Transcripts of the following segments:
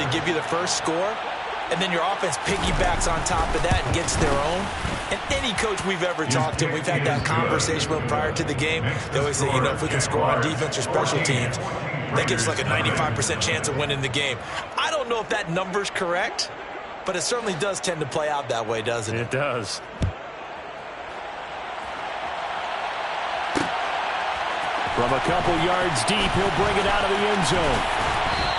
and give you the first score, and then your offense piggybacks on top of that and gets their own. And any coach we've ever talked to, we've had that conversation with prior to the game, they always say, you know, if we can score on defense or special teams, that gives like a 95% chance of winning the game. I don't know if that number's correct, but it certainly does tend to play out that way, doesn't it? It does. From a couple yards deep, he'll bring it out of the end zone.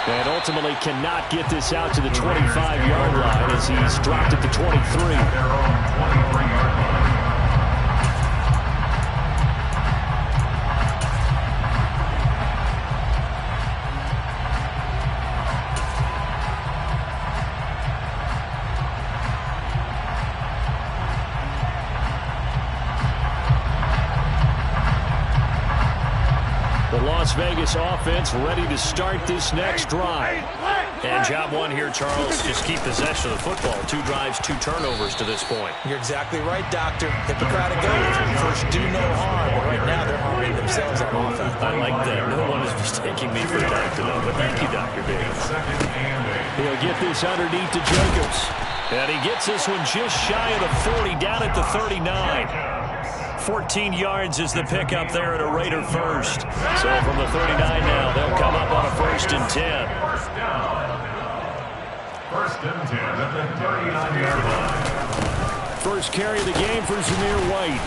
And ultimately cannot get this out to the 25-yard line as he's dropped at the 23. Las Vegas offense ready to start this next drive. And job one here, Charles, just keep possession of the football. 2 drives, 2 turnovers to this point. You're exactly right, Doctor. Hippocratic oath. First, do no harm. But right now, they're harming themselves on offense. I like that. No one is mistaking me for a doctor, though. But thank you, Dr. Davis. He'll get this underneath to Jacobs. And he gets this one just shy of the 40, down at the 39. 14 yards is the pickup there at a Raider first. So from the 39 now, they'll come up on a 1st and 10. First and 10 at the 39-yard line. First carry of the game for Zamir White.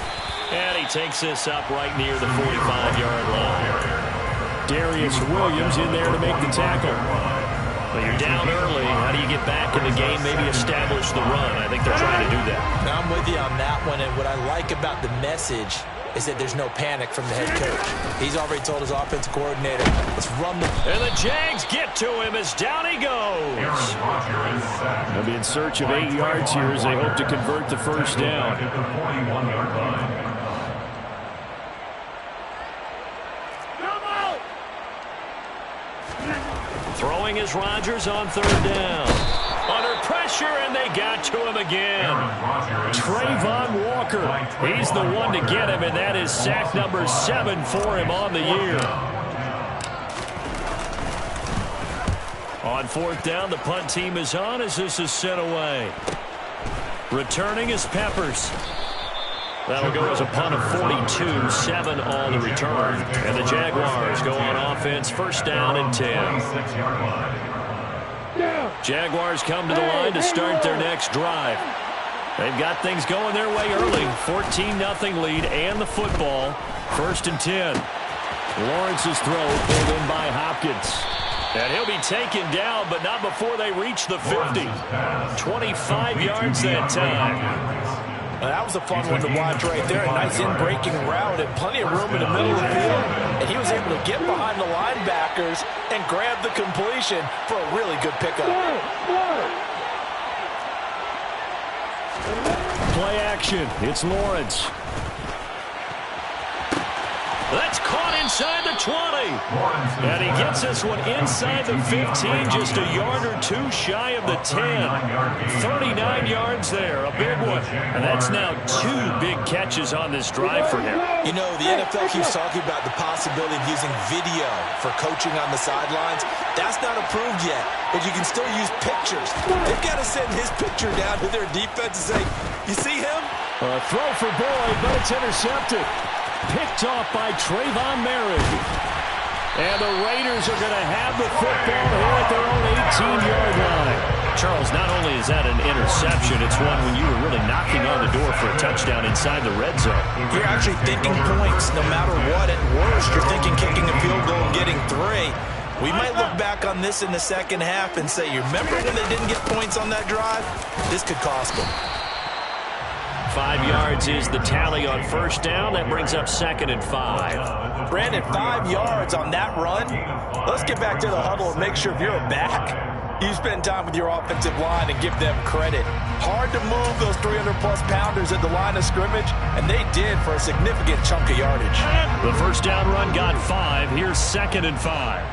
And he takes this up right near the 45-yard line. Darius Williams in there to make the tackle. Well, you're down early. How do you get back in the game, maybe establish the run? I think they're trying to do that. I'm with you on that one, and what I like about the message is that there's no panic from the head coach. He's already told his offensive coordinator, let's run the... And the Jags get to him as down he goes. They'll be in search of 8 yards here as they hope to convert the first down. Throwing is Rodgers on 3rd down. Under pressure, and they got to him again. Trayvon Walker. He's the one to get him, and that is sack number 7 for him on the year. On 4th down, the punt team is on as this is sent away. Returning is Peppers. That'll go as a punt of 42, 7 on the return. And the Jaguars go on offense, 1st down and 10. Jaguars come to the line to start their next drive. They've got things going their way early. 14-0 lead and the football. 1st and 10. Lawrence's throw pulled in by Hopkins. And he'll be taken down, but not before they reach the 50. 25 yards that time. That was a fun one to watch right there. A nice in-breaking route and plenty of room in the middle of the field. And he was able to get behind the linebackers and grab the completion for a really good pickup. Play action. It's Lawrence. That's caught inside the 20. And he gets this one inside the 15, just a yard or 2 shy of the 10. 39 yards there, a big one. And that's now 2 big catches on this drive for him. You know, the NFL keeps talking about the possibility of using video for coaching on the sidelines. That's not approved yet, but you can still use pictures. They've got to send his picture down to their defense and say, you see him? Throw for Boyd, but it's intercepted. Picked off by Trayvon Merritt. And the Raiders are going to have the football here at their own 18-yard line. Charles, not only is that an interception, it's one when you were really knocking on the door for a touchdown inside the red zone. You're actually thinking points no matter what. At worst, you're thinking kicking a field goal and getting 3. We might look back on this in the second half and say, you remember when they didn't get points on that drive? This could cost them. 5 yards is the tally on 1st down. That brings up 2nd and 5. Brandon, 5 yards on that run. Let's get back to the huddle and make sure if you're a back, you spend time with your offensive line and give them credit. Hard to move those 300-plus pounders at the line of scrimmage, and they did for a significant chunk of yardage. The 1st down run got 5. Here's 2nd and 5.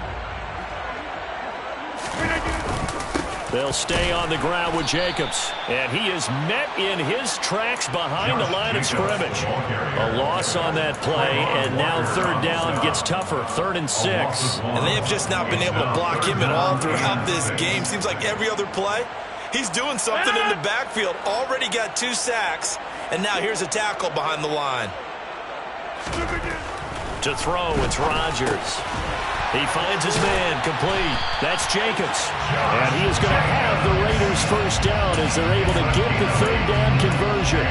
They'll stay on the ground with Jacobs. And he is met in his tracks behind the line of scrimmage. A loss on that play, and now third down gets tougher. 3rd and 6. And they have just not been able to block him at all throughout this game. Seems like every other play, he's doing something in the backfield. Already got 2 sacks, and now here's a tackle behind the line. To throw, it's Rodgers. He finds his man, complete. That's Jacobs. And he is going to have the Raiders first down as they're able to get the third down conversion.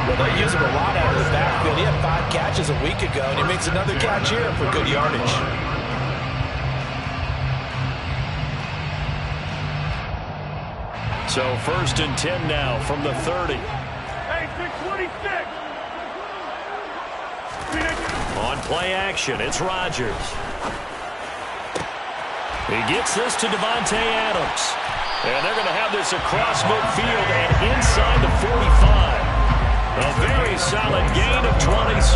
Well, they use him a lot out of the backfield. He had 5 catches a week ago, and he makes another catch here for good yardage. So 1st and 10 now from the 30. Hey, 626. On play action, it's Rodgers. He gets this to Davante Adams. And they're going to have this across midfield and inside the 45. A very solid gain of 27.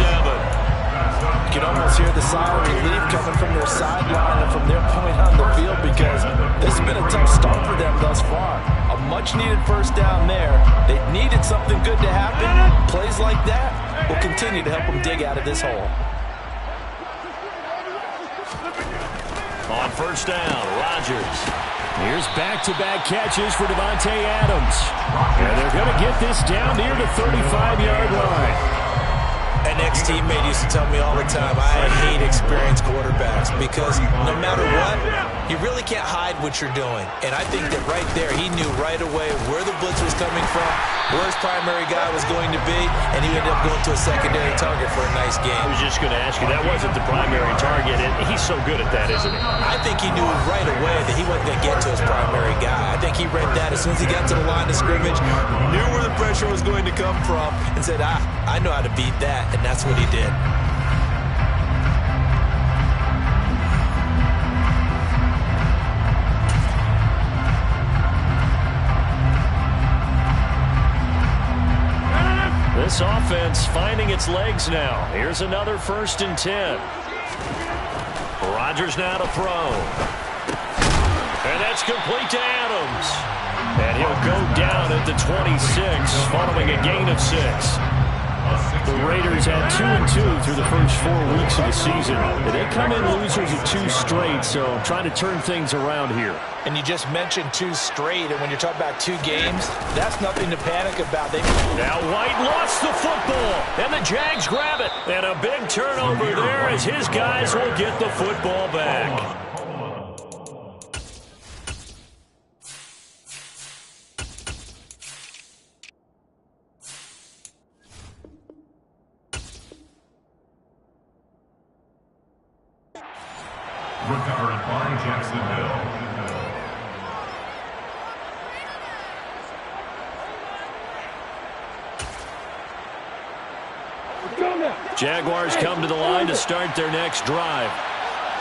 You can almost hear the sigh of relief coming from their sideline and from their point on the field, because this has been a tough start for them thus far. A much-needed first down there. They needed something good to happen. Plays like that will continue to help them dig out of this hole. On first down, Rodgers. Here's back-to-back catches for Davante Adams. And they're going to get this down near the 35-yard line. An ex-teammate used to tell me all the time, I hate experienced quarterbacks, because no matter what, you really can't hide what you're doing. And I think that right there, he knew right away where the blitz was coming from, where his primary guy was going to be, and he ended up going to a secondary target for a nice game. I was just going to ask you, that wasn't the primary target, and he's so good at that, isn't he? I think he knew right away that he wasn't going to get to his primary guy. I think he read that as soon as he got to the line of scrimmage, knew where the pressure was going to come from, and said, I know how to beat that, and that's what he did. This offense finding its legs now. Here's another 1st and 10. Rodgers now to throw. And that's complete to Adams. And he'll go down at the 26 following a gain of 6. The Raiders had 2-2 through the first 4 weeks of the season. They come in losers of 2 straight, so trying to turn things around here. And you just mentioned 2 straight, and when you're talking about 2 games, that's nothing to panic about. Now White lost the football, and the Jags grab it. And a big turnover there as his guys will get the football back. Recovered by Jacksonville. Jaguars come to the line to start their next drive.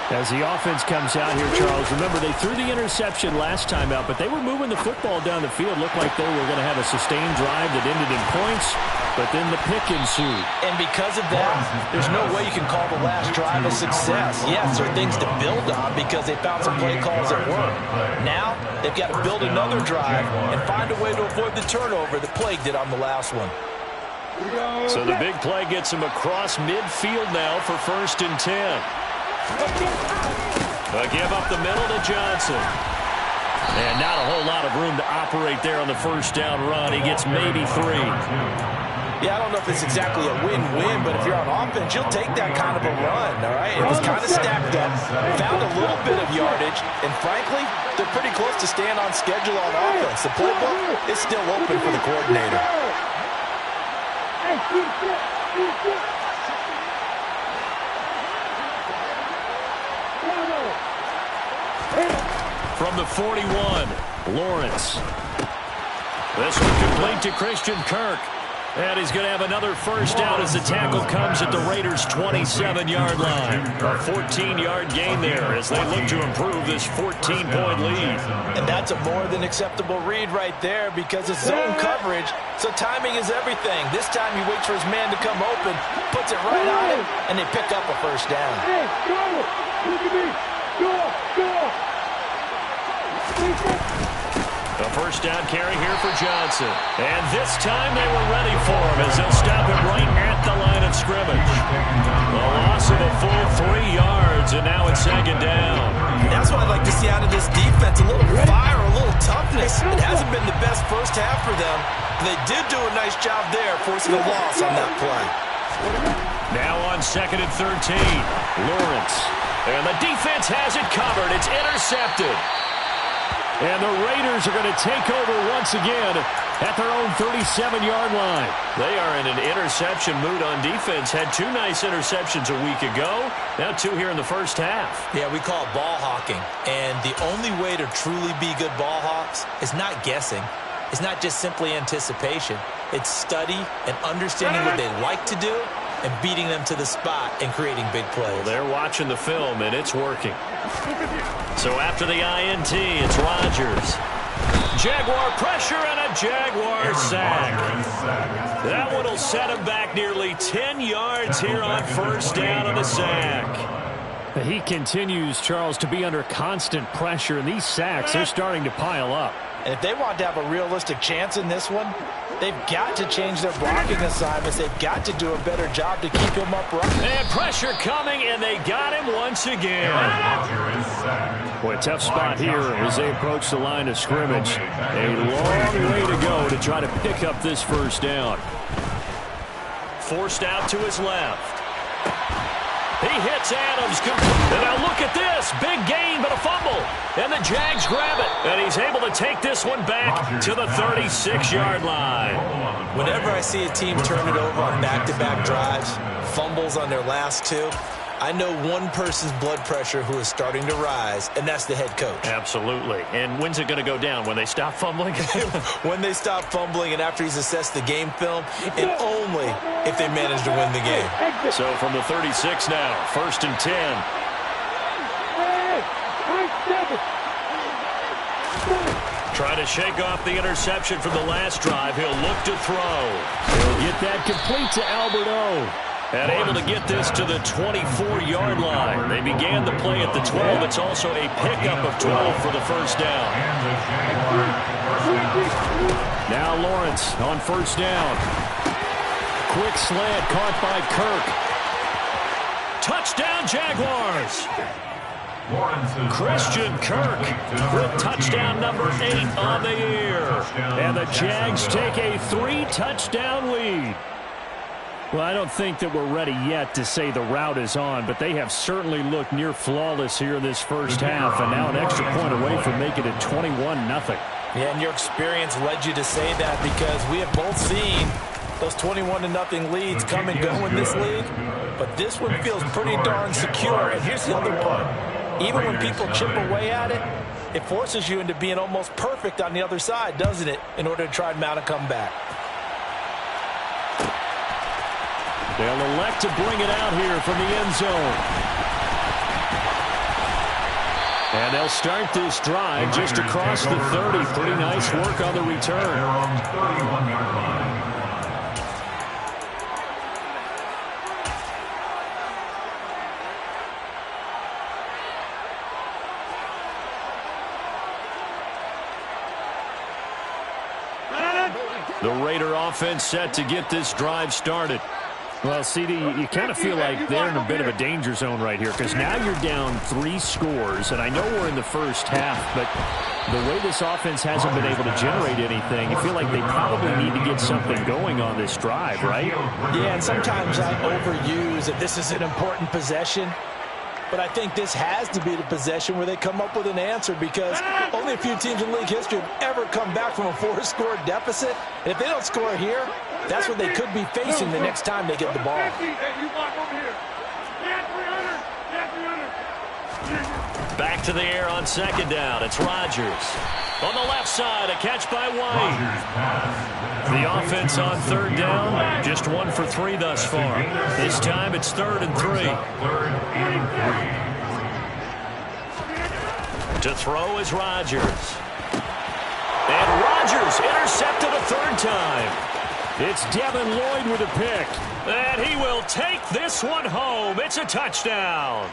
As the offense comes out here, Charles, remember they threw the interception last time out, but they were moving the football down the field. Looked like they were going to have a sustained drive that ended in points, but then the pick ensued. And because of that, there's no way you can call the last drive a success. Yes, there are things to build on because they found some play calls that work. Now, they've got to build another drive and find a way to avoid the turnover that plagued it on the last one. So the big play gets him across midfield now for 1st and 10. A give up the middle to Johnson. And not a whole lot of room to operate there on the first down run. He gets maybe 3. Yeah, I don't know if it's exactly a win-win, but if you're on offense, you'll take that kind of a run, all right? It was kind of stacked up, found a little bit of yardage, and frankly, they're pretty close to staying on schedule on offense. The playbook is still open for the coordinator. From the 41, Lawrence. This one complete to Christian Kirk. And he's going to have another first down as the tackle comes at the Raiders' 27-yard line. A 14-yard gain there as they look to improve this 14-point lead. And that's a more than acceptable read right there because it's zone coverage, so timing is everything. This time he waits for his man to come open, puts it right on him, and they pick up a first down. first down carry here for Johnson. And this time they were ready for him as they'll stop him right at the line of scrimmage. A loss of a full 3 yards, and now it's second down. That's what I'd like to see out of this defense, a little fire, a little toughness. It hasn't been the best first half for them. They did do a nice job there, forcing a loss on that play. Now on 2nd and 13, Lawrence. And the defense has it covered. It's intercepted. And the Raiders are going to take over once again at their own 37-yard line. They are in an interception mood on defense. Had 2 nice interceptions a week ago. Now 2 here in the first half. Yeah, we call it ball hawking. And the only way to truly be good ball hawks is not guessing. It's not just simply anticipation. It's study and understanding what they like to do and beating them to the spot and creating big plays. Well, they're watching the film, and it's working. So after the INT, it's Rodgers. Jaguar pressure and a Jaguar sack. That one will set him back nearly 10 yards here on first down on the sack. He continues, Charles, to be under constant pressure, and these sacks, they're starting to pile up. And if they want to have a realistic chance in this one, they've got to change their blocking assignments. They've got to do a better job to keep him upright. And pressure coming, and they got him once again. Boy, tough spot here as they approach the line of scrimmage. A long way to go to try to pick up this first down. Forced out to his left. He hits Adams. And now look at this. Big gain, but a fumble. And the Jags grab it. And he's able to take this one back to the 36-yard line. Whenever I see a team turn it over on back-to-back drives, fumbles on their last 2, I know one person's blood pressure who is starting to rise, and that's the head coach. Absolutely. And when's it going to go down? When they stop fumbling? When they stop fumbling and after he's assessed the game film, and only if they manage to win the game. So from the 36 now, 1st and 10. Trying to shake off the interception from the last drive. He'll look to throw. He'll get that complete to Alberto. And able to get this to the 24-yard line. They began the play at the 12. It's also a pickup of 12 for the first down. Now Lawrence on first down. Quick slant caught by Kirk. Touchdown Jaguars. Christian Kirk with touchdown number 8 on the year. And the Jags take a 3-touchdown lead. Well, I don't think that we're ready yet to say the route is on, but they have certainly looked near flawless here in this first half, and now an extra point away from making it 21-0. Yeah, and your experience led you to say that because we have both seen those 21-0 leads come and go in this league, but this one feels pretty darn secure. And here's the other part. Even when people chip away at it, it forces you into being almost perfect on the other side, doesn't it, in order to try and mount a comeback. They'll elect to bring it out here from the end zone. And they'll start this drive just across the 30. Pretty nice work on the return. The Raider offense set to get this drive started. Well, CD, you kind of feel like they're in a bit of a danger zone right here because now you're down 3 scores, and I know we're in the first half, but the way this offense hasn't been able to generate anything, you feel like they probably need to get something going on this drive, right? Yeah, and sometimes I overuse that this is an important possession, but I think this has to be the possession where they come up with an answer because only a few teams in league history have ever come back from a 4-score deficit. And if they don't score here, that's what they could be facing the next time they get the ball. Back to the air on second down. It's Rodgers. On the left side, a catch by White. The offense on third down, just 1 for 3 thus far. This time it's 3rd and 3. To throw is Rodgers. And Rodgers intercepted a 3rd time. It's Devin Lloyd with a pick. And he will take this one home. It's a touchdown.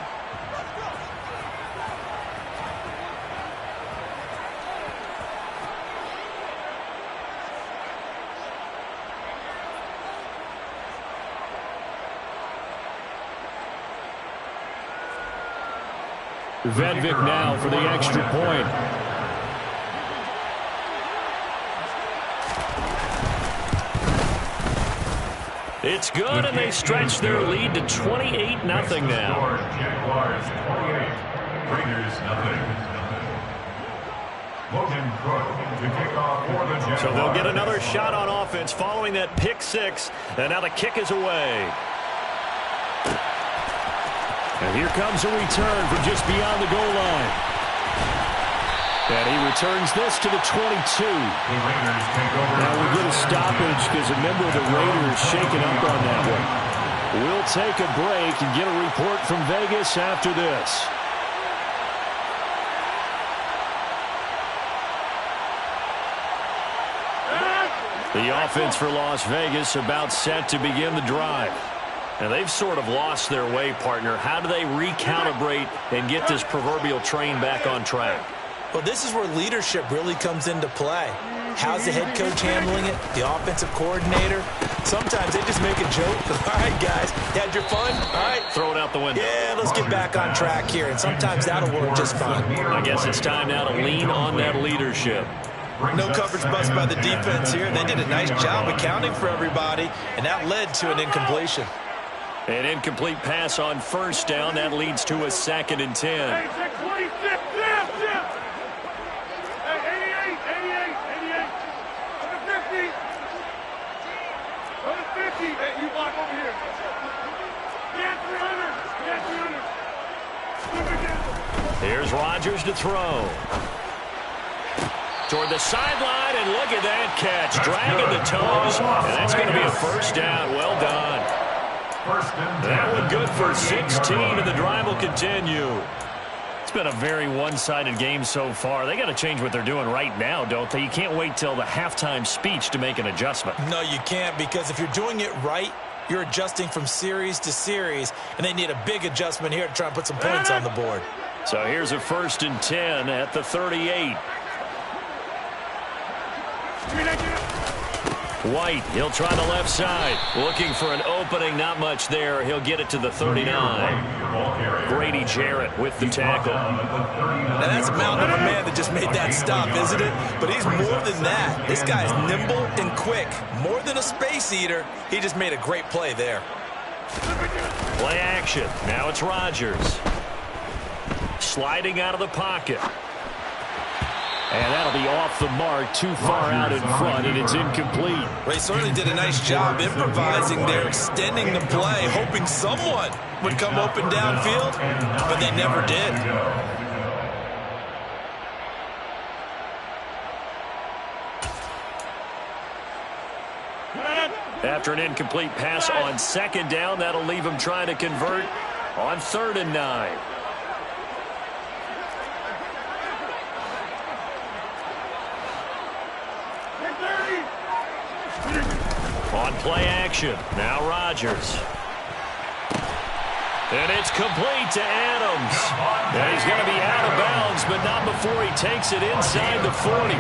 Vedvik now for the extra point. It's good, and they stretch their lead to 28-0 now. Jaguars 28, Raiders 0. Logan Cook to kick off for the Jaguars. So they'll get another shot on offense following that pick six, and now the kick is away. And here comes a return from just beyond the goal line. And he returns this to the 22. Now we get a stoppage because a member of the Raiders shaken up on that one. We'll take a break and get a report from Vegas after this. The offense for Las Vegas about set to begin the drive. And they've sort of lost their way, partner. How do they recalibrate and get this proverbial train back on track? Well, this is where leadership really comes into play. How's the head coach handling it? The offensive coordinator? Sometimes they just make a joke. All right, guys, you had your fun? All right. Throw it out the window. Yeah, let's get back on track here. And sometimes that'll work just fine. I guess it's time now to lean on that leadership. No coverage bust by the defense here. They did a nice job accounting for everybody, and that led to an incompletion. An incomplete pass on first down. That leads to a 2nd and 10. Here's Rodgers to throw. Toward the sideline, and look at that catch. Dragging the toes, and that's going to be a first down. Well done. That one good for 16, and the drive will continue. It's been a very one-sided game so far. They got to change what they're doing right now, don't they? You can't wait till the halftime speech to make an adjustment. No, you can't, because if you're doing it right, you're adjusting from series to series, and they need a big adjustment here to try and put some points on the board. So here's a 1st and 10 at the 38. White, he'll try the left side. Looking for an opening, not much there. He'll get it to the 39. Grady Jarrett with the tackle. Now that's a mountain of a man that just made that stop, isn't it? But he's more than that. This guy's nimble and quick. More than a space eater. He just made a great play there. Play action. Now it's Rodgers. Sliding out of the pocket. And that'll be off the mark, too far out in front, and it's incomplete. They certainly did a nice job improvising there, extending the play, hoping someone would come open downfield, but they never did. After an incomplete pass on 2nd down, that'll leave him trying to convert on 3rd and 9. On play action, now Rodgers. And it's complete to Adams. And he's going to be out of bounds, but not before he takes it inside the 40.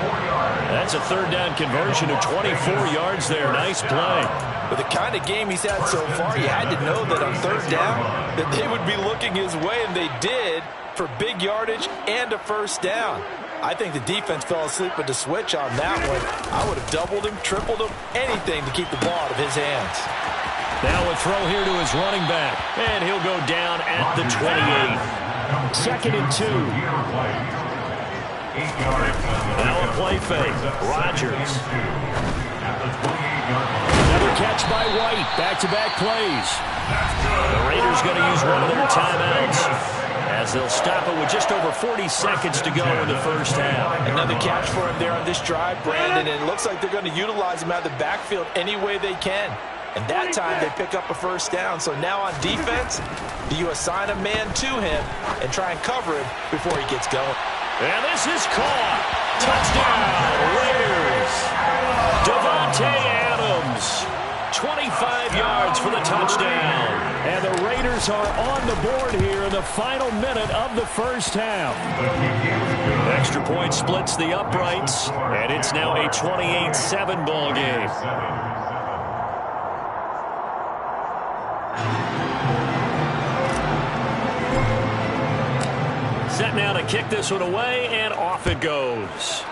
That's a 3rd down conversion of 24 yards there. Nice play. With the kind of game he's had so far, you had to know that on 3rd down that they would be looking his way, and they did, for big yardage and a 1st down. I think the defense fell asleep with the switch on that one. I would have doubled him, tripled him, anything to keep the ball out of his hands. Now a throw here to his running back, and he'll go down at the 28. 2nd and 2. Now a play fake. Rodgers. Another catch by White. Back-to-back plays. The Raiders going to use one of their timeouts, as they'll stop it with just over 40 seconds to go in the 1st half. Another catch for him there on this drive, Brandon, and it looks like they're going to utilize him out of the backfield any way they can. And that time they pick up a 1st down. So now on defense, do you assign a man to him and try and cover him before he gets going? And this is caught. Touchdown, Raiders. Davante Adams. 25 yards for the touchdown. And the Raiders are on the board here in the final minute of the 1st half. Extra point splits the uprights, and it's now a 28-7 ball game. Set now to kick this one away, and off it goes.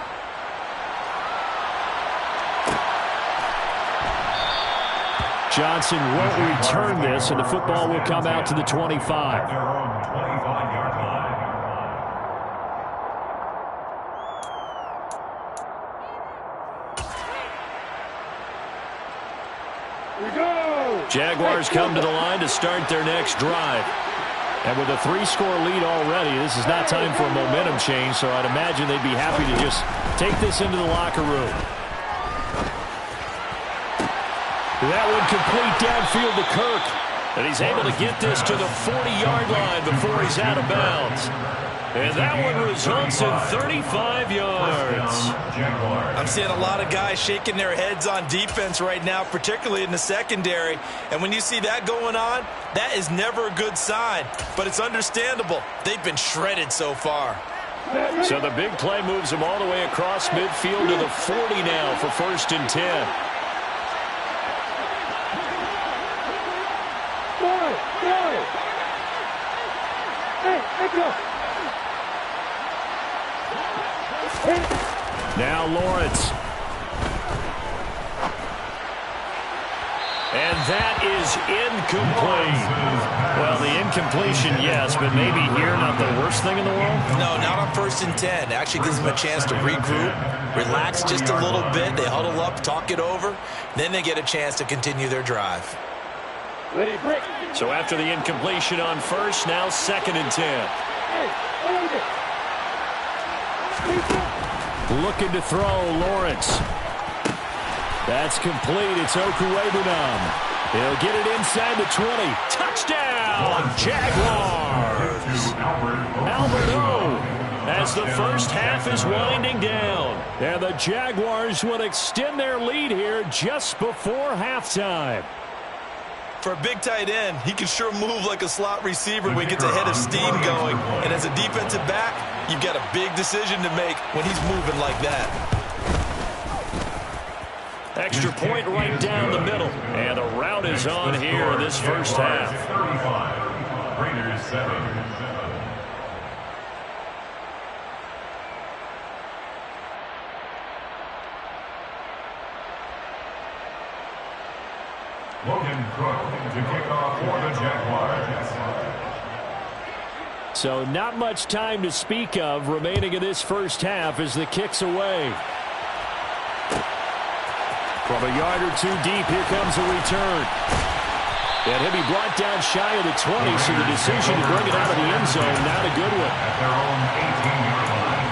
Johnson won't return this, and the football will come out to the 25. Their own 25-yard line. Jaguars come to the line to start their next drive. And with a 3-score lead already, this is not time for a momentum change, so I'd imagine they'd be happy to just take this into the locker room. That one complete downfield to Kirk. And he's able to get this to the 40-yard line before he's out of bounds. And that one results in 35 yards. I'm seeing a lot of guys shaking their heads on defense right now, particularly in the secondary. And when you see that going on, that is never a good sign. But it's understandable. They've been shredded so far. So the big play moves them all the way across midfield to the 40 now for 1st and 10. Now Lawrence. And that is incomplete. Well, the incompletion, yes, but maybe here not the worst thing in the world? No, not on 1st and 10. Actually gives them a chance to regroup, relax just a little bit. They huddle up, talk it over. Then they get a chance to continue their drive. So after the incompletion on 1st, now 2nd and 10. Looking to throw, Lawrence. That's complete. It's Okuwebunam. He'll get it inside the 20. Touchdown, Jaguars! Alberto, As the first half is winding down. and the Jaguars would extend their lead here just before halftime. For a big tight end, he can sure move like a slot receiver when he gets a head of steam going. And as a defensive back, you've got a big decision to make when he's moving like that. Extra point right down the middle. And the route is on here in this first half. 35. Raiders 7. Logan Crook to kick off for the Jaguars. So not much time to speak of remaining in this first half as the kick's away. From a yard or two deep, here comes a return. And he'll be brought down shy of the 20, so the decision to bring it out of the end zone, not a good one. At their own 18-yard line.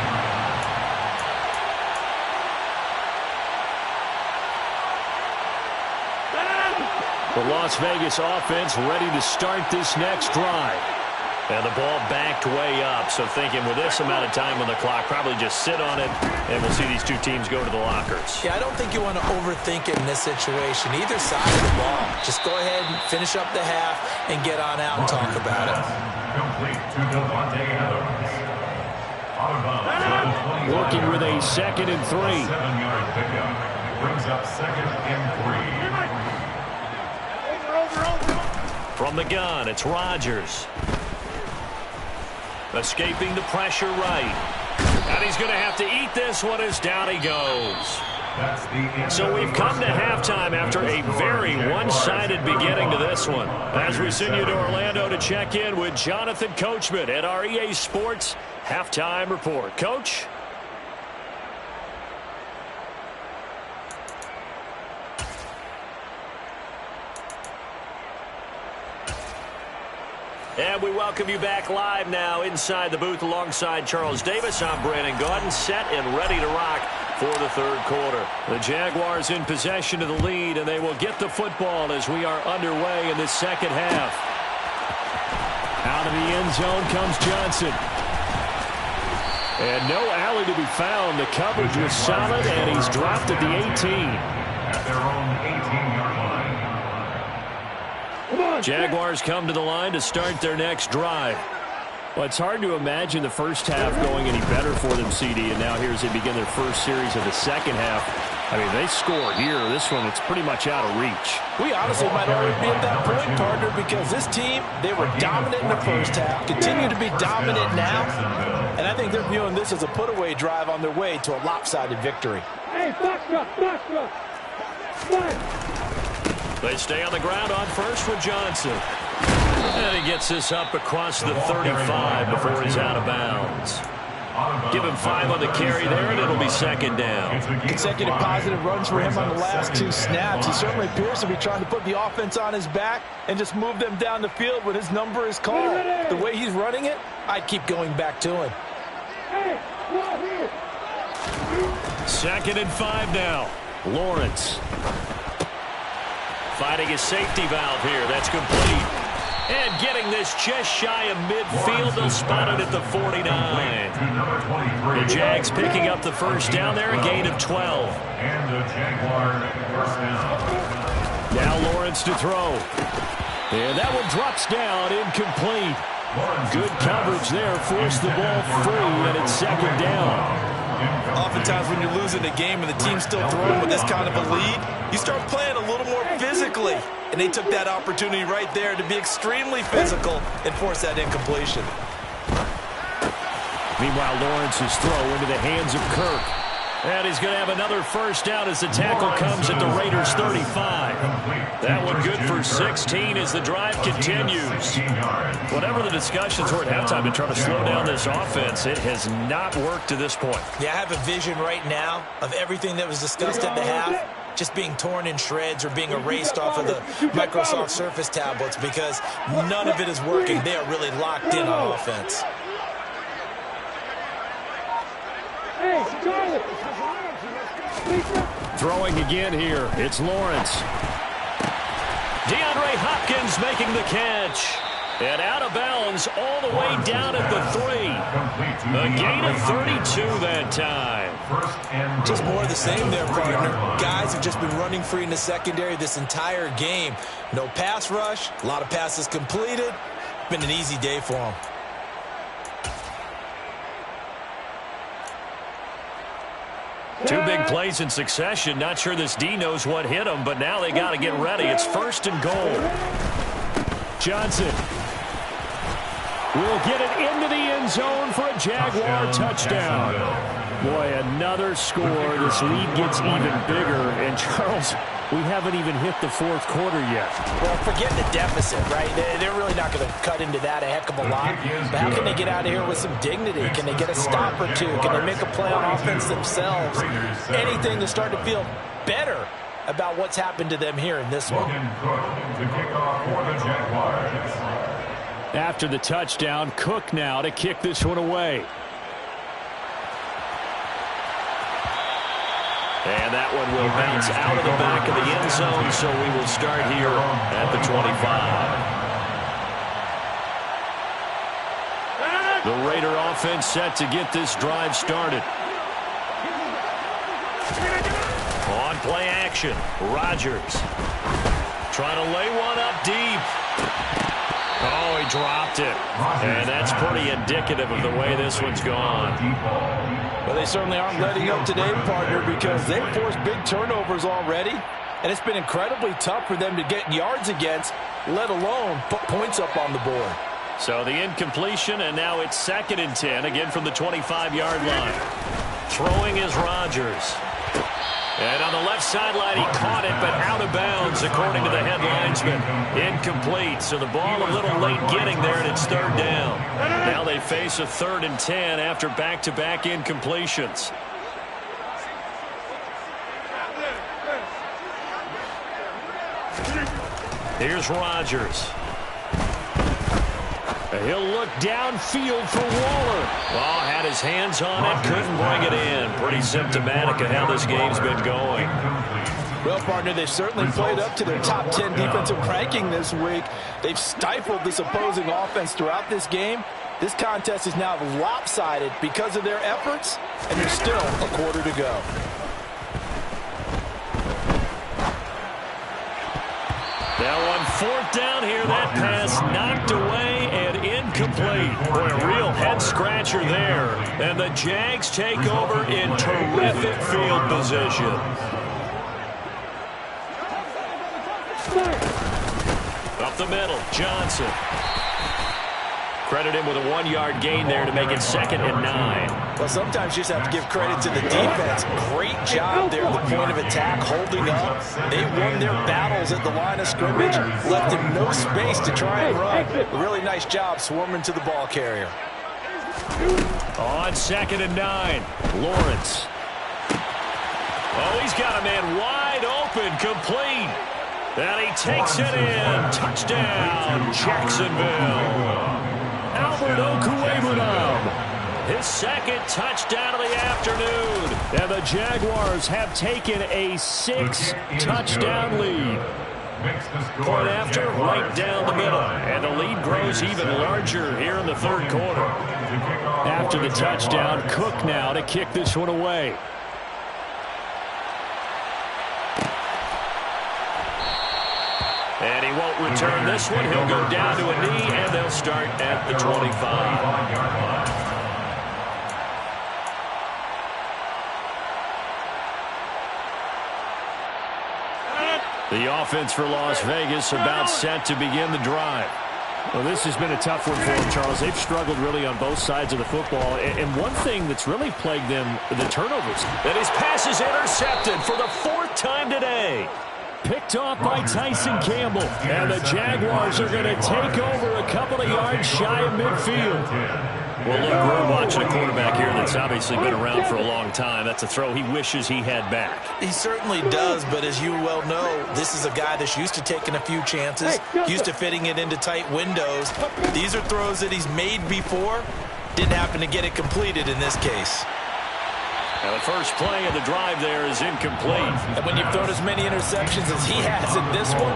The Las Vegas offense ready to start this next drive. And the ball backed way up. So thinking with this amount of time on the clock, probably just sit on it, and we'll see these two teams go to the lockers. Yeah, I don't think you want to overthink it in this situation. Either side of the ball. Just go ahead and finish up the half and get on out and talk about it. Complete to Devontae Adams. Out of bounds. Working with a 2nd and 3. 7-yard pickup. Brings up 2nd and 3. From the gun, it's Rodgers. Escaping the pressure right. And he's going to have to eat this one as down he goes. So we've come to halftime after a very one-sided beginning to this one. As we send you to Orlando to check in with Jonathan Coachman at our EA Sports Halftime Report. Coach? And we welcome you back live now inside the booth alongside Charles Davis. I'm Brandon Gaudin, set and ready to rock for the third quarter. The Jaguars in possession of the lead, and they will get the football as we are underway in this second half. Out of the end zone comes Johnson. And no alley to be found. The coverage was solid, and he's dropped at the 18. At their own 18-yard line. Jaguars come to the line to start their next drive. Well, it's hard to imagine the first half going any better for them, CD, and now here as they begin their first series of the second half. I mean, they score here. This one, it's pretty much out of reach. We honestly might already be at that point, partner, because this team, they were dominant in the first half, continue to be dominant now, and I think they're viewing this as a put-away drive on their way to a lopsided victory. Hey, back. They stay on the ground on first with Johnson. And he gets this up across the 35 before he's out of bounds. Give him 5 on the carry there, and it'll be second down. Consecutive positive runs for him on the last 2 snaps. He certainly appears to be trying to put the offense on his back and just move them down the field when his number is called. The way he's running it, I'd keep going back to him. Second and 5 now. Lawrence. Fighting his safety valve here. That's complete. And getting this just shy of midfield. They'll spot it at the 49. The Jags picking up the first down there, a gain of 12. And the Jaguar first down. Now Lawrence to throw. And that one drops down, incomplete. Good coverage there, forced the ball free, and it's second down. Oftentimes when you're losing a game and the team's still throwing with this kind of a lead, you start playing a little more physically. And they took that opportunity right there to be extremely physical and force that incompletion. Meanwhile, Lawrence's throw into the hands of Kirk. And he's going to have another first down as the tackle comes at the Raiders' 35. That one good for 16 as the drive continues. Whatever the discussions were at halftime to try to slow down this offense, it has not worked to this point. Yeah, I have a vision right now of everything that was discussed at the half just being torn in shreds or being erased off of the Microsoft Surface tablets because none of it is working. They are really locked in on offense. Throwing again here. It's Lawrence. DeAndre Hopkins making the catch. And out of bounds all the way down at the 3. A gain of 32 that time. Just more of the same there, partner. Guys have just been running free in the secondary this entire game. No pass rush, a lot of passes completed. Been an easy day for them. Two big plays in succession. Not sure this D knows what hit him, but now they got to get ready. It's first and goal. Johnson will get it into the end zone for a Jaguar touchdown. Boy, another score. This lead gets even bigger. And, Charles, we haven't even hit the fourth quarter yet. Well, forget the deficit, right? They're really not going to cut into that a heck of a lot. But how can they get out of here with some dignity? Can they get a stop or two? Can they make a play on offense themselves? Anything to start to feel better about what's happened to them here in this one. After the touchdown, Cook now to kick this one away. And that one will bounce out of the back of the end zone, so we will start here at the 25. The Raider offense set to get this drive started. On play action, Rodgers trying to lay one up deep. Oh, he dropped it. And that's pretty indicative of the way this one's gone. Well, they certainly aren't letting up today, partner, because they've forced big turnovers already. And it's been incredibly tough for them to get yards against, let alone put points up on the board. So the incompletion, and now it's second and 10, again from the 25-yard line. Throwing is Rodgers. And on the left sideline, he caught it, but out of bounds, according to the head linesman. Incomplete, so the ball a little late getting there, and it's third down. Now they face a 3rd and 10 after back-to-back incompletions. Here's Rodgers. He'll look downfield for Waller. Oh, had his hands on it, couldn't bring it in. Pretty symptomatic of how this game's been going. Well, partner, they've certainly played up to their top 10 defensive ranking this week. They've stifled this opposing offense throughout this game. This contest is now lopsided because of their efforts, and there's still a quarter to go. Now on 4th down here, that pass knocked away and incomplete. incomplete. Boy, a real head-scratcher there. And the Jags take over in terrific field position. Up the middle, Johnson. Credit him with a 1-yard gain there to make it 2nd and 9. Well, sometimes you just have to give credit to the defense. Great job there at the point of attack, holding up. They won their battles at the line of scrimmage, left him no space to try and run. A really nice job swarming to the ball carrier. On 2nd and 9, Lawrence. Oh, he's got a man wide open, complete. And he takes it in. Touchdown, Jacksonville. Albert Okwuegbunam, his 2nd touchdown of the afternoon. And the Jaguars have taken a 6-touchdown lead. Point after, right down the middle. And the lead grows even larger here in the 3rd quarter. After the touchdown, Cook now to kick this one away. And he won't return this one. He'll go down to a knee, and they'll start at the 25. The offense for Las Vegas about set to begin the drive. Well, this has been a tough one for them, Charles. They've struggled really on both sides of the football. And one thing that's really plagued them, the turnovers. And his pass is intercepted for the 4th time today. Picked off by Tyson Campbell. And the Jaguars are going to take over a couple of yards shy of midfield. Well, look, we're watching a quarterback here that's obviously been around for a long time. That's a throw he wishes he had back. He certainly does, but as you well know, this is a guy that's used to taking a few chances, used to fitting it into tight windows. These are throws that he's made before. Didn't happen to get it completed in this case. Now, the first play of the drive there is incomplete. And when you've thrown as many interceptions as he has in this one,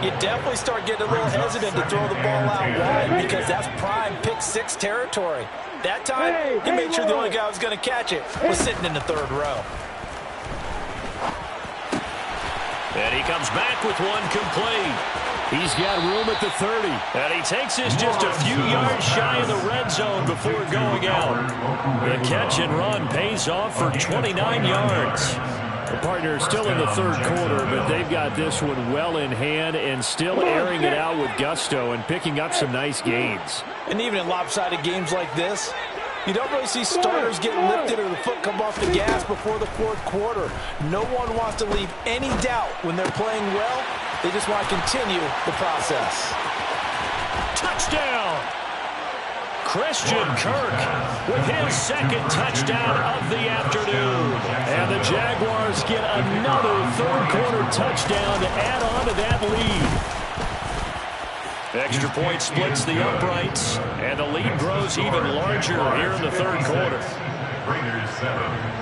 you definitely start getting a little hesitant to throw the ball out wide because that's prime pick-6 territory. That time, he made sure the only guy who was going to catch it was sitting in the 3rd row. And he comes back with one complete. He's got room at the 30. And he takes this just a few yards shy of the red zone before going out. The catch and run pays off for 29 yards. The partner is still in the 3rd quarter, but they've got this one well in hand and still airing it out with gusto and picking up some nice gains. And even in lopsided games like this, you don't really see starters get lifted or the foot come off the gas before the 4th quarter. No one wants to leave any doubt when they're playing well. They just want to continue the process. Touchdown! Christian Kirk with his 2nd touchdown of the afternoon. And the Jaguars get another 3rd quarter touchdown to add on to that lead. Extra point splits the uprights, and the lead grows even larger here in the 3rd quarter. Raiders 7.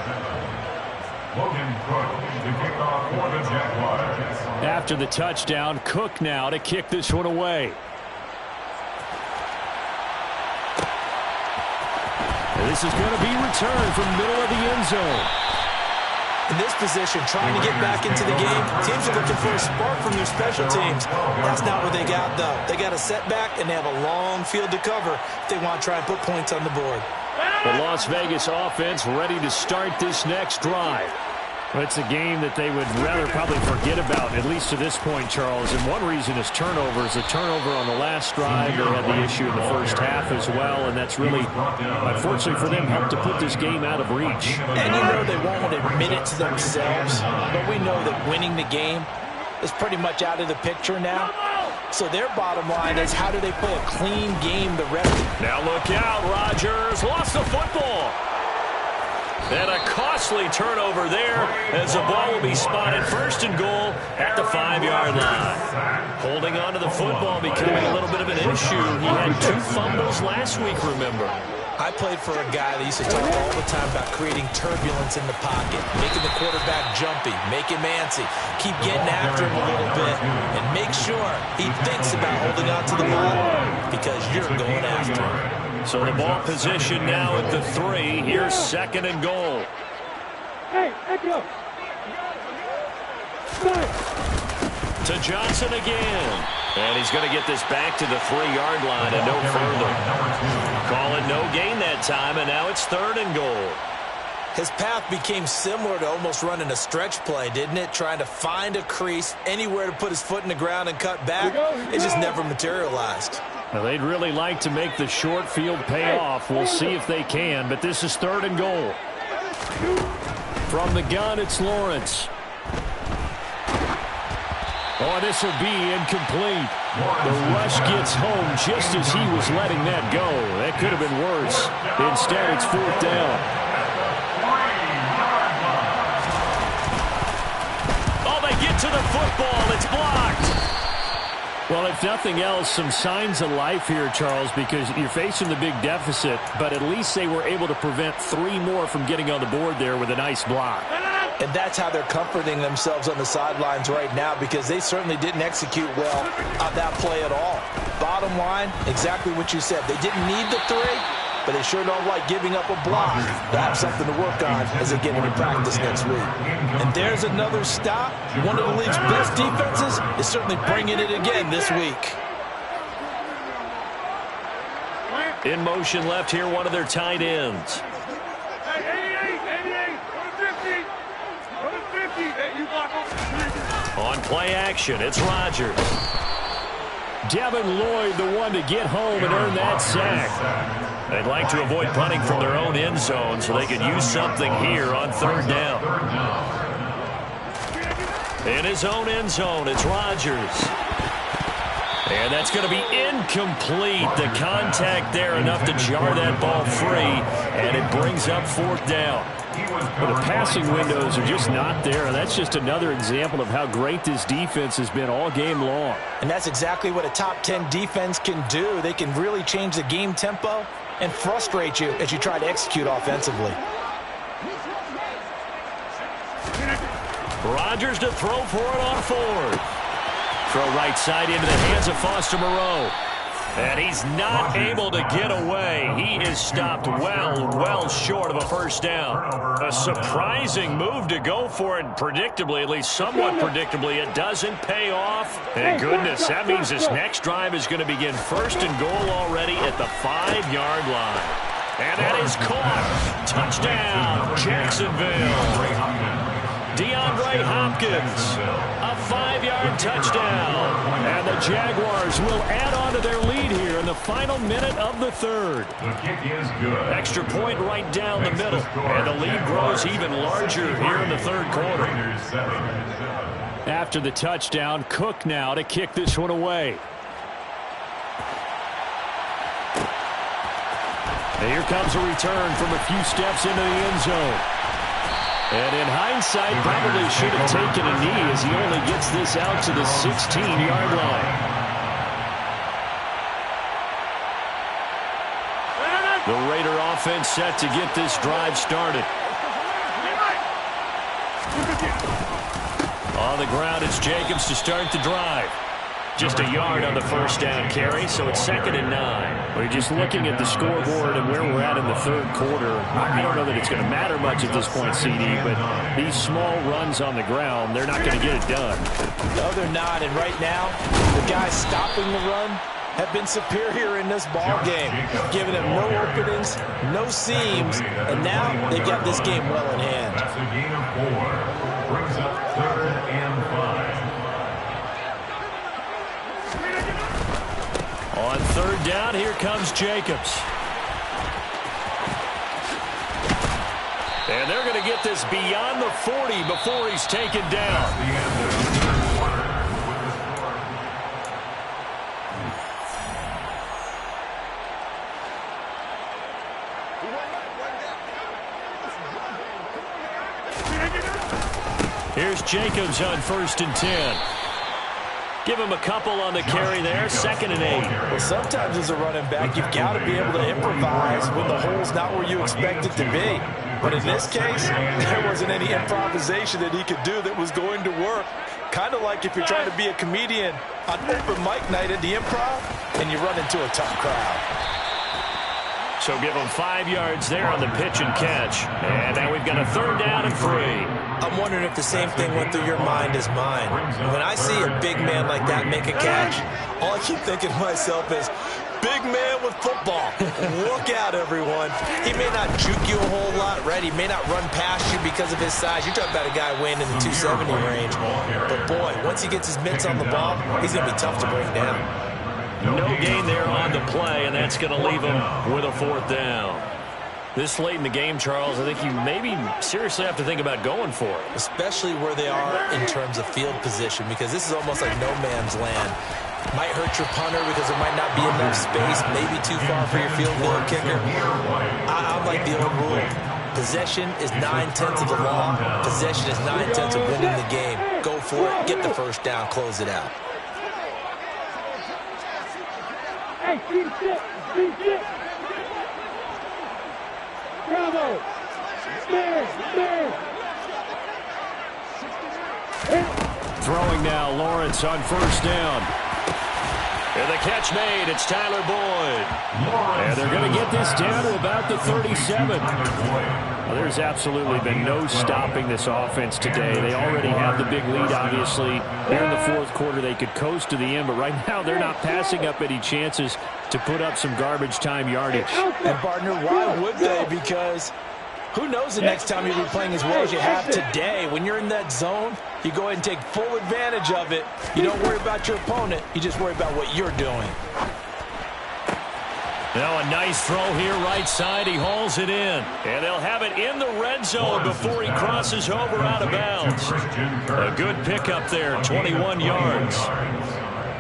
Logan Cook to kick off for the Jaguars. After the touchdown, Cook now to kick this one away. And this is going to be returned from the middle of the end zone. In this position, trying to get back into the game, teams are looking for a spark from their special teams. That's not what they got, though. They got a setback, and they have a long field to cover if they want to try and put points on the board. The Las Vegas offense ready to start this next drive. Well, it's a game that they would rather probably forget about, at least to this point, Charles. And one reason is turnovers. A turnover on the last drive. They had the issue in the first half as well, and that's really, unfortunately for them, helped to put this game out of reach. And you know they won't admit it to themselves, but we know that winning the game is pretty much out of the picture now. So their bottom line is how do they play a clean game the rest of the... Now look out, Rodgers lost the football. And a costly turnover there as the ball will be spotted 1st and goal at the 5-yard line. Holding on to the football becoming a little bit of an issue. He had 2 fumbles last week, remember. I played for a guy that used to talk all the time about creating turbulence in the pocket, making the quarterback jumpy, make him antsy, keep getting after him a little bit, and make sure he thinks about holding on to the ball because you're going after him. So the ball position now at the 3. Here's 2nd and goal. To Johnson again. And he's going to get this back to the 3-yard line and no further. Call it no gain that time, and now it's 3rd and goal. His path became similar to almost running a stretch play, didn't it? Trying to find a crease, anywhere to put his foot in the ground and cut back. It just never materialized. Well, they'd really like to make the short field pay off. We'll see if they can, but this is 3rd and goal. From the gun, it's Lawrence. Oh, this will be incomplete. The rush gets home just as he was letting that go. That could have been worse. Instead, it's 4th down. Oh, they get to the football. It's blocked. Well, if nothing else, some signs of life here, Charles, because you're facing the big deficit, but at least they were able to prevent 3 more from getting on the board there with a nice block. And that's how they're comforting themselves on the sidelines right now, because they certainly didn't execute well on that play at all. Bottom line, exactly what you said. They didn't need the 3, but they sure don't like giving up a block. They have something to work on as they get into practice next week. And there's another stop. One of the league's best defenses is certainly bringing it again this week. In motion left here, one of their tight ends. On play action, it's Rodgers. Devin Lloyd, the one to get home and earn that sack. They'd like to avoid punting from their own end zone so they could use something here on 3rd down. In his own end zone, it's Rodgers. And that's going to be incomplete. The contact there enough to jar that ball free, and it brings up 4th down. Well, the passing windows are just not there. That's just another example of how great this defense has been all game long. And that's exactly what a top 10 defense can do. They can really change the game tempo and frustrate you as you try to execute offensively. Rodgers to throw for it on 4th. Throw right side into the hands of Foster Moreau. And he's not able to get away. He is stopped well short of a 1st down. A surprising move to go for it. Predictably, at least somewhat predictably, it doesn't pay off. And goodness, that means this next drive is going to begin 1st and goal already at the 5-yard line. And that is caught. Touchdown, Jacksonville. DeAndre Hopkins, a 5-yard touchdown. And the Jaguars will add on to their lead here in the final minute of the 3rd. The kick is good. Extra point right down the middle. And the lead grows even larger here in the 3rd quarter. After the touchdown, Cook now to kick this one away. And here comes a return from a few steps into the end zone. And in hindsight, probably should have taken a knee as he only gets this out to the 16-yard line. The Raider offense set to get this drive started. On the ground, it's Jacobs to start the drive. Just a yard on the 1st down carry, so it's 2nd and 9. We're just looking at the scoreboard and where we're at in the 3rd quarter. I don't know that it's going to matter much at this point, CD, but these small runs on the ground, they're not going to get it done. No, they're not, and right now, the guys stopping the run have been superior in this ball game, giving them no openings, no seams, and now they've got this game well in hand. That's a gain of 4. Brings up 3rd and 5. On 3rd down, here comes Jacobs. And they're going to get this beyond the 40 before he's taken down. Here's Jacobs on 1st and 10. Give him a couple on the carry there, 2nd and 8. Well, sometimes as a running back, you've got to be able to improvise when the hole's not where you expect it to be. But in this case, there wasn't any improvisation that he could do that was going to work. Kind of like if you're trying to be a comedian on open mic night at the Improv and you run into a tough crowd. So give them 5 yards there on the pitch and catch. And now we've got a 3rd down and 3. I'm wondering if the same thing went through your mind as mine. When I see a big man like that make a catch, all I keep thinking to myself is, big man with football. Look out, everyone. He may not juke you a whole lot, right? He may not run past you because of his size. You're talking about a guy weighing in the 270 range. But, boy, once he gets his mitts on the ball, he's going to be tough to bring down. No gain there on the play, and that's going to leave him with a 4th down. This late in the game, Charles, I think you maybe seriously have to think about going for it. Especially where they are in terms of field position, because this is almost like no man's land. Might hurt your punter because there might not be enough space, maybe too far for your field goal kicker. I like the old rule. Possession is 9/10 of the law. Possession is 9/10 of winning the game. Go for it, get the 1st down, close it out. Hey, keep it, keep it. Bravo. Man. Throwing now, Lawrence on 1st down. And the catch made. It's Tyler Boyd. And they're going to get this down to about the 37. Well, there's absolutely been no stopping this offense today. They already have the big lead, obviously. Here in the 4th quarter, they could coast to the end, but right now they're not passing up any chances to put up some garbage time yardage. And, partner, why would they? Because who knows the next time you'll be playing as well as you have today. When you're in that zone, you go ahead and take full advantage of it. You don't worry about your opponent. You just worry about what you're doing. Now a nice throw here right side. He hauls it in. And they'll have it in the red zone before he crosses over out of bounds. A good pickup there, 21 yards.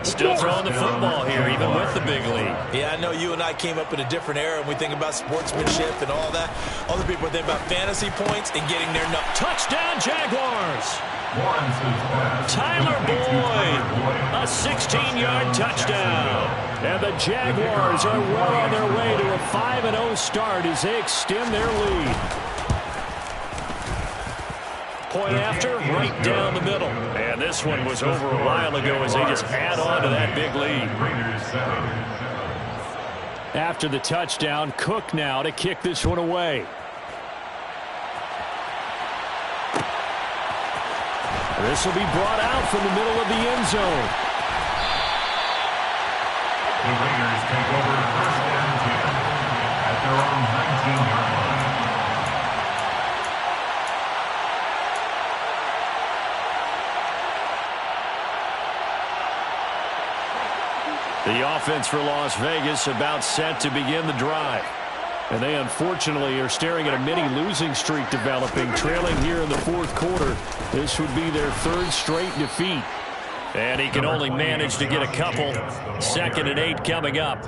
Still throwing the football here, even with the big lead. Yeah, I know you and I came up in a different era, and we think about sportsmanship and all that. Other people think about fantasy points and getting their touchdown, Jaguars. Tyler Boyd, a 16-yard touchdown. And the Jaguars are well on their way to a 5-0 start as they extend their lead. Point after, right down the middle. And this one was over a while ago as they just add on to that big lead. After the touchdown, Cook now to kick this one away. This will be brought out from the middle of the end zone. The Raiders take over 1st and 10 at their own 19-yard line. The offense for Las Vegas about set to begin the drive. And they unfortunately are staring at a mini losing streak developing, trailing here in the 4th quarter. This would be their 3rd straight defeat. And he can only manage to get a couple. 2nd and 8 coming up.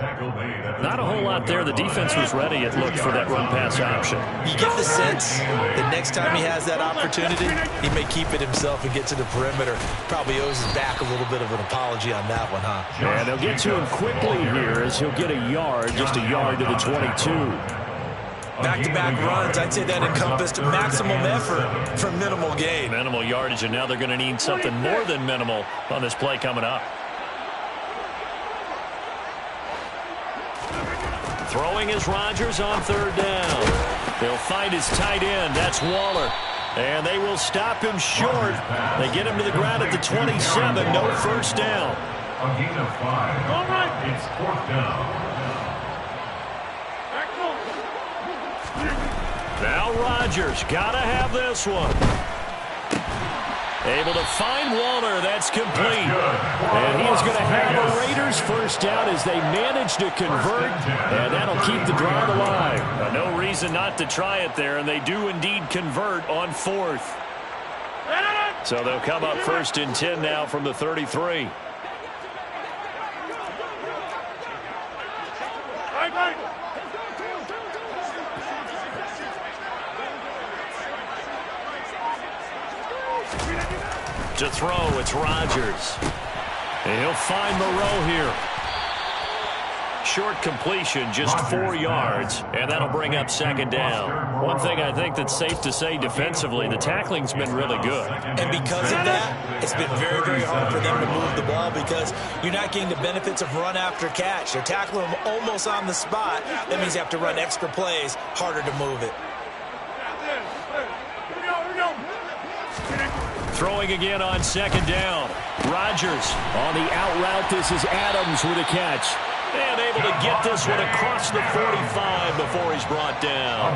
Not a whole lot there. The defense was ready, it looked, for that run-pass option. You get the sense that next time he has that opportunity, he may keep it himself and get to the perimeter. Probably owes his back a little bit of an apology on that one, huh? And they'll get to him quickly here as he'll get a yard, just a yard to the 22. Back-to-back runs, I'd say that encompassed maximum effort for minimal gain. Minimal yardage, and now they're going to need something more than minimal on this play coming up. Throwing is Rodgers on 3rd down. They'll find his tight end. That's Waller. And they will stop him short. They get him to the ground at the 27. No 1st down. A gain of 5. All right. It's 4th down. Now Rodgers, gotta have this one. Able to find Waller, that's complete. And he is going to have a Raiders 1st down as they manage to convert, and that'll keep the drive alive. No reason not to try it there, and they do indeed convert on 4th. So they'll come up 1st and 10 now from the 33. To throw, it's Rodgers. And he'll find Moreau here. Short completion, just 4 yards, and that'll bring up second down. One thing I think that's safe to say defensively, the tackling's been really good. And because of that, it's been very, very hard for them to move the ball because you're not getting the benefits of run after catch. They're tackling them almost on the spot. That means you have to run extra plays, harder to move it. Throwing again on second down. Rodgers on the out route. This is Adams with a catch. And able to get this one across the 45 before he's brought down.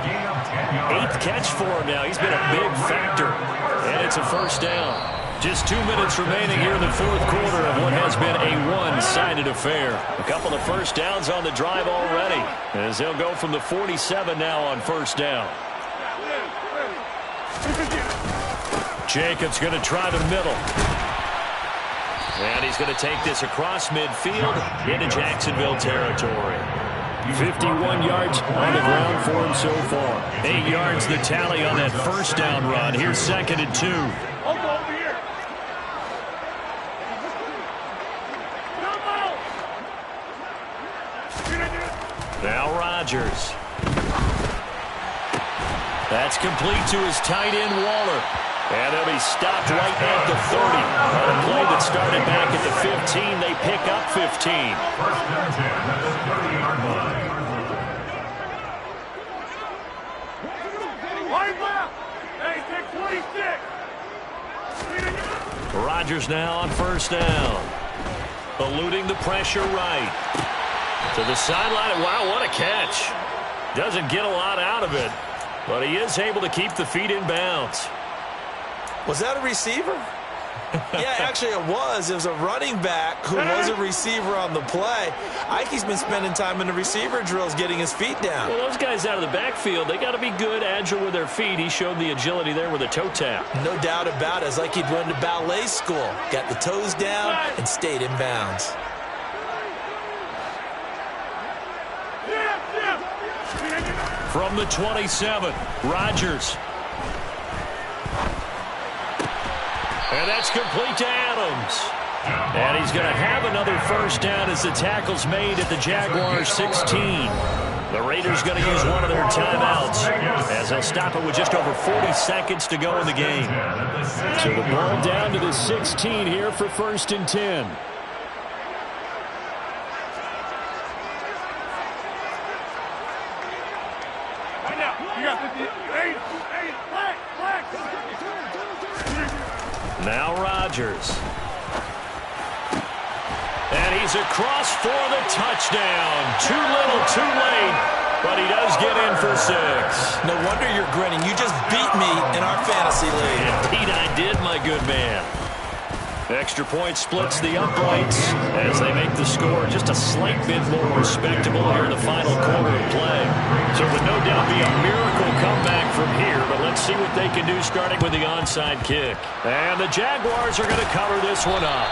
8th catch for him now. He's been a big factor. And it's a first down. Just 2 minutes remaining here in the fourth quarter of what has been a one-sided affair. A couple of first downs on the drive already, as they'll go from the 47 now on first down. Jacobs going to try the middle. And he's going to take this across midfield into Jacksonville territory. 51 yards on the ground for him so far. 8 yards the tally on that first down run. Here's 2nd and 2. Now Rodgers. That's complete to his tight end, Waller. And they'll be stopped right at the 30. On a play that started back at the 15, they pick up 15. First and 10 at the 30-yard line. Hey, take 26. Rodgers now on first down. Eluding the pressure right. To the sideline. Wow, what a catch. Doesn't get a lot out of it, but he is able to keep the feet in bounds. Was that a receiver? Yeah, actually it was. It was a running back who was a receiver on the play. Ike's been spending time in the receiver drills getting his feet down. Well, those guys out of the backfield, they got to be good, agile with their feet. He showed the agility there with a toe tap. No doubt about it. It's like he'd went to ballet school. Got the toes down and stayed in bounds. From the 27, Rodgers. And that's complete to Adams. And he's going to have another first down as the tackle's made at the Jaguars 16. The Raiders going to use one of their timeouts as they'll stop it with just over 40 seconds to go in the game. So the ball down to the 16 here for 1st and 10. Now Rodgers. And he's across for the touchdown. Too little, too late, but he does get in for 6. No wonder you're grinning. You just beat me in our fantasy league. Indeed I did, my good man. Extra point splits the uprights as they make the score just a slight bit more respectable here in the final quarter of play. So it would no doubt be a miracle comeback from here, but let's see what they can do starting with the onside kick. And the Jaguars are going to cover this one up.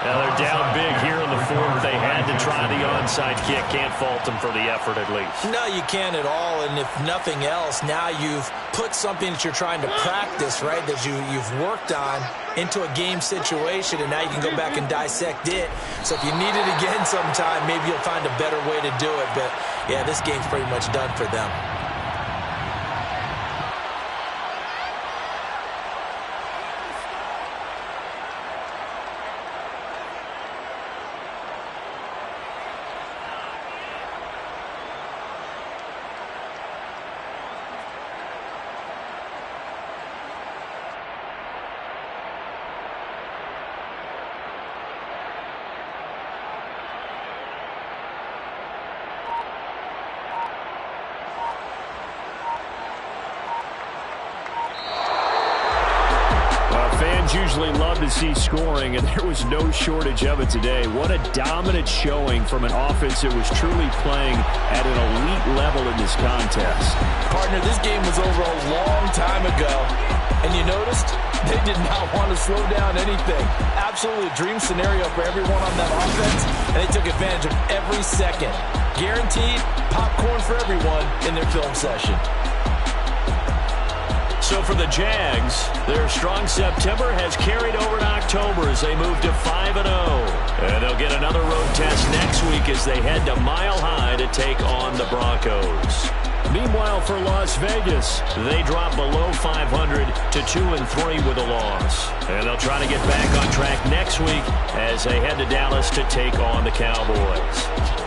Now they're down big here in the fourth. They had to try the onside kick. Can't fault them for the effort at least. No, you can't at all. And if nothing else, now you've put something that you're trying to practice, right, that you've worked on into a game situation, and now you can go back and dissect it. So if you need it again sometime, maybe you'll find a better way to do it. But, yeah, this game's pretty much done for them. Usually love to see scoring, and there was no shortage of it today. What a dominant showing from an offense that was truly playing at an elite level in this contest. Partner, this game was over a long time ago, and you noticed they did not want to slow down anything. Absolutely a dream scenario for everyone on that offense, and they took advantage of every second. Guaranteed popcorn for everyone in their film session. So for the Jags, their strong September has carried over to October as they move to 5-0. And they'll get another road test next week as they head to Mile High to take on the Broncos. Meanwhile, for Las Vegas, they drop below 500 to 2-3 with a loss. And they'll try to get back on track next week as they head to Dallas to take on the Cowboys.